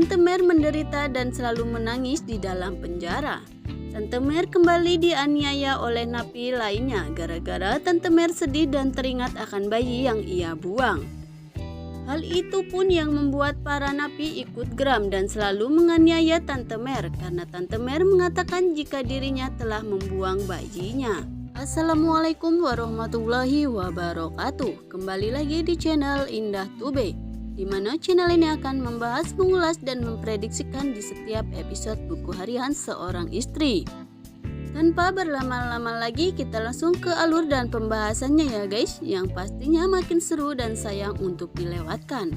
Tante Mer menderita dan selalu menangis di dalam penjara. Tante Mer kembali dianiaya oleh napi lainnya gara-gara Tante Mer sedih dan teringat akan bayi yang ia buang. Hal itu pun yang membuat para napi ikut geram dan selalu menganiaya Tante Mer karena Tante Mer mengatakan jika dirinya telah membuang bayinya. Assalamualaikum warahmatullahi wabarakatuh. Kembali lagi di channel Indah Tube, di mana channel ini akan membahas, mengulas, dan memprediksikan di setiap episode buku harian seorang istri. Tanpa berlama-lama lagi, kita langsung ke alur dan pembahasannya ya guys, yang pastinya makin seru dan sayang untuk dilewatkan.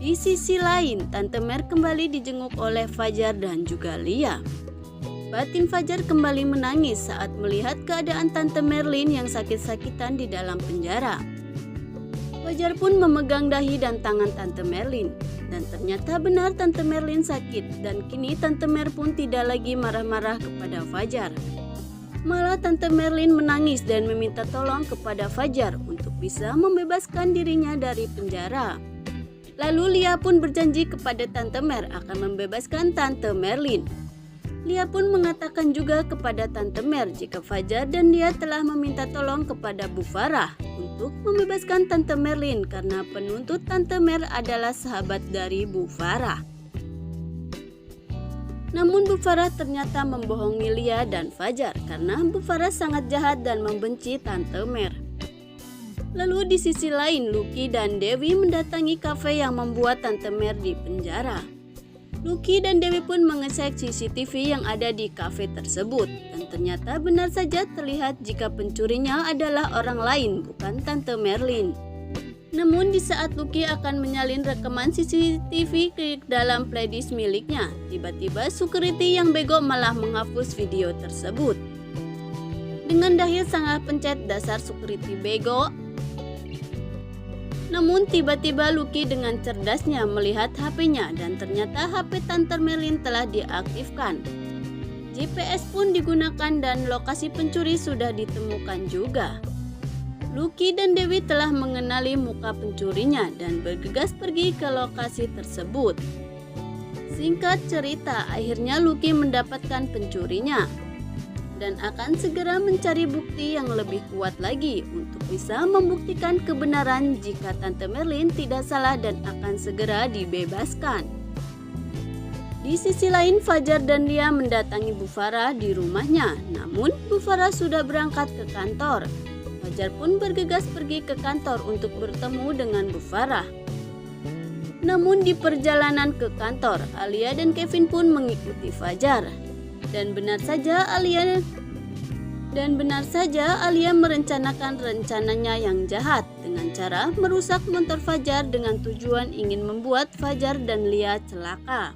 Di sisi lain, Tante Mer kembali dijenguk oleh Fajar dan juga Lia. Batin Fajar kembali menangis saat melihat keadaan Tante Merlin yang sakit-sakitan di dalam penjara. Fajar pun memegang dahi dan tangan Tante Merlin, dan ternyata benar Tante Merlin sakit, dan kini Tante Mer pun tidak lagi marah-marah kepada Fajar. Malah Tante Merlin menangis dan meminta tolong kepada Fajar untuk bisa membebaskan dirinya dari penjara. Lalu Lia pun berjanji kepada Tante Mer akan membebaskan Tante Merlin. Lia pun mengatakan juga kepada Tante Mer jika Fajar dan Lia telah meminta tolong kepada Bu Farah untuk membebaskan Tante Merlin karena penuntut Tante Mer adalah sahabat dari Bu Farah. Namun Bu Farah ternyata membohongi Lia dan Fajar karena Bu Farah sangat jahat dan membenci Tante Mer. Lalu di sisi lain, Lucky dan Dewi mendatangi kafe yang membuat Tante Mer di penjara. Lucky dan Dewi pun mengecek CCTV yang ada di kafe tersebut, dan ternyata benar saja terlihat jika pencurinya adalah orang lain, bukan Tante Merlin. Namun di saat Lucky akan menyalin rekaman CCTV ke dalam playlist miliknya, tiba-tiba security yang bego malah menghapus video tersebut. Dengan dahil sangat pencet dasar security bego. Namun tiba-tiba Lucky dengan cerdasnya melihat HP-nya dan ternyata HP Tante Merlin telah diaktifkan. GPS pun digunakan dan lokasi pencuri sudah ditemukan juga. Lucky dan Dewi telah mengenali muka pencurinya dan bergegas pergi ke lokasi tersebut. Singkat cerita, akhirnya Lucky mendapatkan pencurinya dan akan segera mencari bukti yang lebih kuat lagi untuk bisa membuktikan kebenaran jika Tante Merlin tidak salah dan akan segera dibebaskan. Di sisi lain, Fajar dan Lia mendatangi Bu Farah di rumahnya, namun Bu Farah sudah berangkat ke kantor. Fajar pun bergegas pergi ke kantor untuk bertemu dengan Bu Farah. Namun di perjalanan ke kantor, Alia dan Kevin pun mengikuti Fajar. Dan benar saja Alia merencanakan rencananya yang jahat dengan cara merusak motor Fajar dengan tujuan ingin membuat Fajar dan Lia celaka.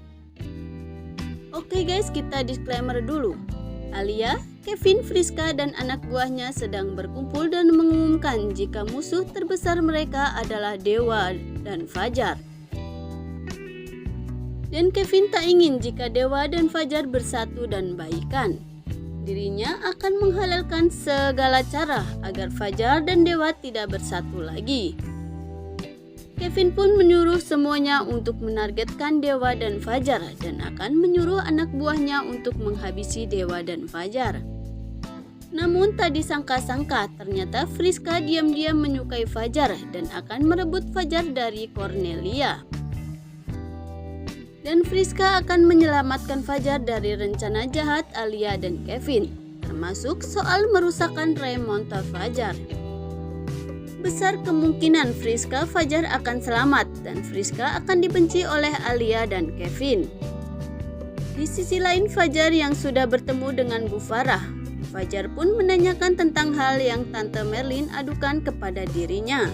Oke guys, kita disclaimer dulu. Alia, Kevin, Friska, dan anak buahnya sedang berkumpul dan mengumumkan jika musuh terbesar mereka adalah Dewa dan Fajar. Dan Kevin tak ingin jika Dewa dan Fajar bersatu dan baikan. Dirinya akan menghalalkan segala cara agar Fajar dan Dewa tidak bersatu lagi. Kevin pun menyuruh semuanya untuk menargetkan Dewa dan Fajar dan akan menyuruh anak buahnya untuk menghabisi Dewa dan Fajar. Namun tak disangka-sangka ternyata Friska diam-diam menyukai Fajar dan akan merebut Fajar dari Cornelia. Dan Friska akan menyelamatkan Fajar dari rencana jahat Alia dan Kevin, termasuk soal merusakkan rem motor Fajar. Besar kemungkinan Friska Fajar akan selamat dan Friska akan dibenci oleh Alia dan Kevin. Di sisi lain, Fajar yang sudah bertemu dengan Bu Farah. Fajar pun menanyakan tentang hal yang Tante Merlin adukan kepada dirinya.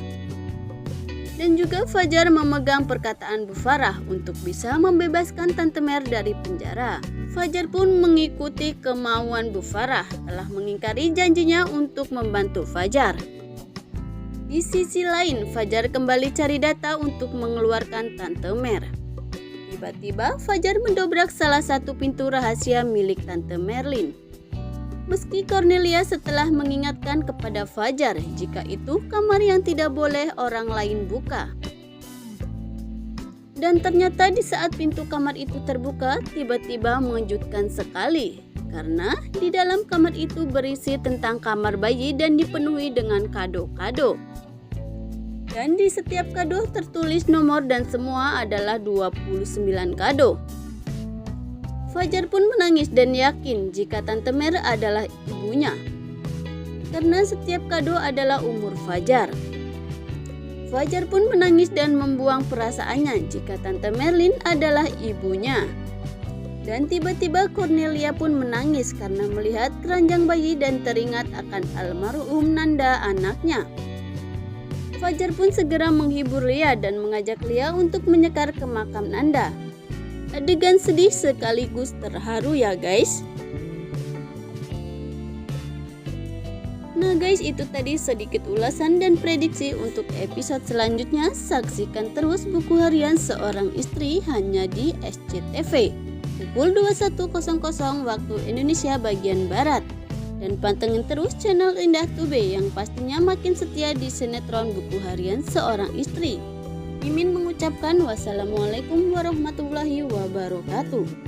Dan juga Fajar memegang perkataan Bu Farah untuk bisa membebaskan Tante Mer dari penjara. Fajar pun mengikuti kemauan Bu Farah, telah mengingkari janjinya untuk membantu Fajar. Di sisi lain, Fajar kembali cari data untuk mengeluarkan Tante Mer. Tiba-tiba Fajar mendobrak salah satu pintu rahasia milik Tante Merlin. Meski Cornelia setelah mengingatkan kepada Fajar jika itu kamar yang tidak boleh orang lain buka. Dan ternyata di saat pintu kamar itu terbuka, tiba-tiba mengejutkan sekali. Karena di dalam kamar itu berisi tentang kamar bayi dan dipenuhi dengan kado-kado. Dan di setiap kado tertulis nomor dan semua adalah 29 kado. Fajar pun menangis dan yakin jika Tante Mer adalah ibunya. Karena setiap kado adalah umur Fajar. Fajar pun menangis dan membuang perasaannya jika Tante Merlin adalah ibunya. Dan tiba-tiba Cornelia pun menangis karena melihat keranjang bayi dan teringat akan almarhum Nanda anaknya. Fajar pun segera menghibur Lia dan mengajak Lia untuk menyekar ke makam Nanda. Adegan sedih sekaligus terharu ya guys. Nah guys, itu tadi sedikit ulasan dan prediksi untuk episode selanjutnya. Saksikan terus Buku Harian Seorang Istri hanya di SCTV pukul 21.00 waktu Indonesia bagian Barat. Dan pantengin terus channel Indah Tube yang pastinya makin setia di sinetron Buku Harian Seorang Istri. Mimin mengucapkan wassalamualaikum warahmatullahi wabarakatuh.